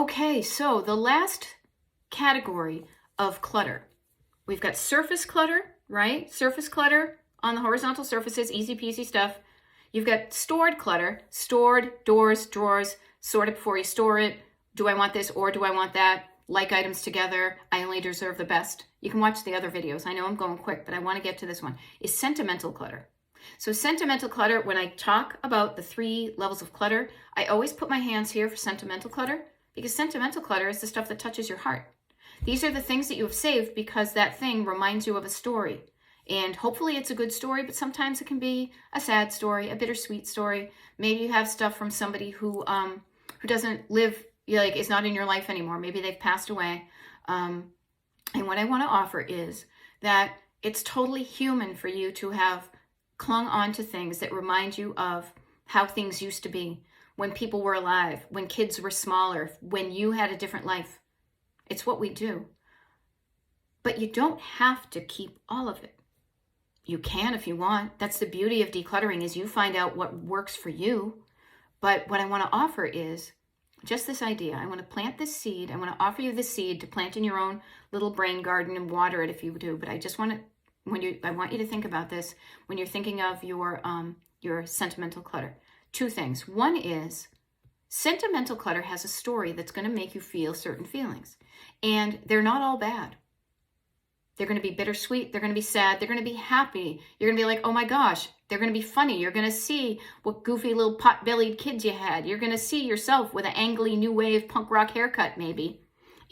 Okay, so the last category of clutter. We've got surface clutter, right? Surface clutter on the horizontal surfaces, easy peasy stuff. You've got stored clutter, stored, doors, drawers, sort it before you store it. Do I want this or do I want that? Like items together, I only deserve the best. You can watch the other videos. I know I'm going quick, but I want to get to this one. Is sentimental clutter. So sentimental clutter, when I talk about the 3 levels of clutter, I always put my hands here for sentimental clutter, because sentimental clutter is the stuff that touches your heart. These are the things that you have saved because that thing reminds you of a story. And hopefully it's a good story, but sometimes it can be a sad story, a bittersweet story. Maybe you have stuff from somebody who doesn't live, like is not in your life anymore. Maybe they've passed away. And what I want to offer is that it's totally human for you to have clung on to things that remind you of how things used to be, when people were alive, when kids were smaller, when you had a different life. It's what we do. But you don't have to keep all of it. You can if you want. That's the beauty of decluttering, is you find out what works for you. But what I want to offer is just this idea. I want to plant this seed. I want to offer you this seed to plant in your own little brain garden and water it if you do. But I just want to, I want you to think about this when you're thinking of your sentimental clutter. 2 things. One is sentimental clutter has a story that's going to make you feel certain feelings. And they're not all bad. They're going to be bittersweet. They're going to be sad. They're going to be happy. You're going to be like, oh my gosh. They're going to be funny. You're going to see what goofy little pot-bellied kids you had. You're going to see yourself with an angly new wave punk rock haircut maybe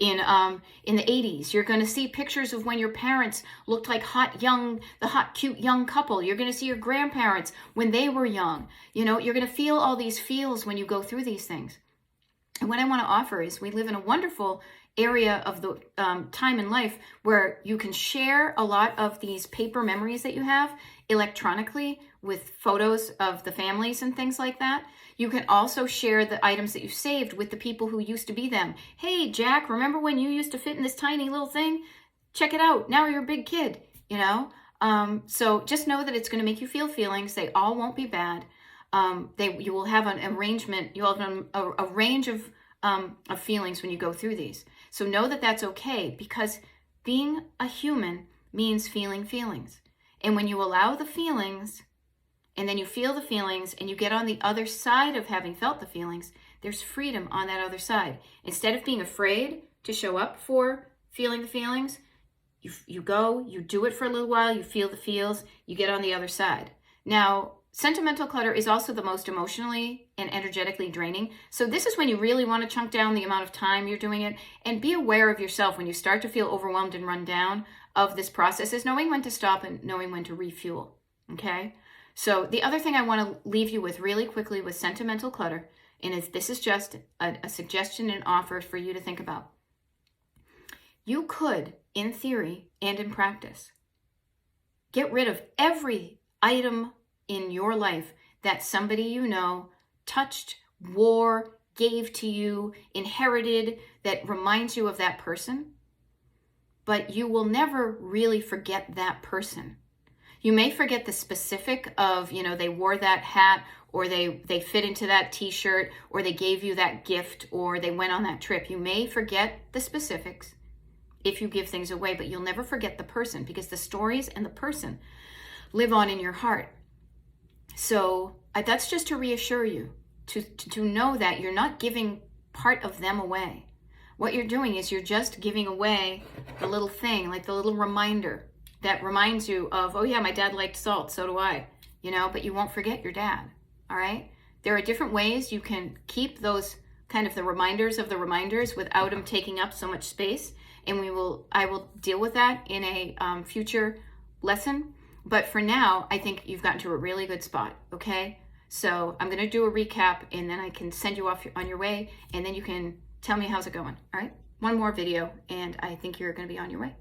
in the 80s. You're going to see pictures of when your parents looked like the hot, cute young couple. You're going to see your grandparents when they were young. You know, you're going to feel all these feels when you go through these things. And what I want to offer is we live in a wonderful area of the time in life where you can share a lot of these paper memories that you have electronically with photos of the families and things like that. You can also share the items that you saved with the people who used to be them. Hey, Jack, remember when you used to fit in this tiny little thing? Check it out. Now you're a big kid, you know? So just know that it's going to make you feel feelings. They all won't be bad. You will have an arrangement. You'll have a range of feelings when you go through these. So know that that's okay, because being a human means feeling feelings. And when you allow the feelings, and then you feel the feelings, and you get on the other side of having felt the feelings, there's freedom on that other side. Instead of being afraid to show up for feeling the feelings, you go, you do it for a little while, you feel the feels, you get on the other side. Now, sentimental clutter is also the most emotionally and energetically draining. So this is when you really want to chunk down the amount of time you're doing it, and be aware of yourself when you start to feel overwhelmed and run down of this process, is knowing when to stop and knowing when to refuel. Okay? So the other thing I want to leave you with really quickly with sentimental clutter, and this is just a suggestion and offer for you to think about. You could, in theory and in practice, get rid of every item in your life that somebody you know touched, wore, gave to you, inherited, that reminds you of that person. But you will never really forget that person. You may forget the specific of, they wore that hat, or they fit into that t-shirt, or they gave you that gift, or they went on that trip. You may forget the specifics if you give things away, but you'll never forget the person, because the stories and the person live on in your heart. So that's just to reassure you, to know that you're not giving part of them away. What you're doing is you're just giving away the little thing, like the little reminder that reminds you of, oh yeah, my dad liked salt, so do I, but you won't forget your dad, all right? There are different ways you can keep those kind of the reminders of the reminders without them taking up so much space, and I will deal with that in a future lesson. But for now, I think you've gotten to a really good spot, okay? So I'm going to do a recap, and then I can send you off on your way, and then you can tell me how's it going, all right? One more video, and I think you're going to be on your way.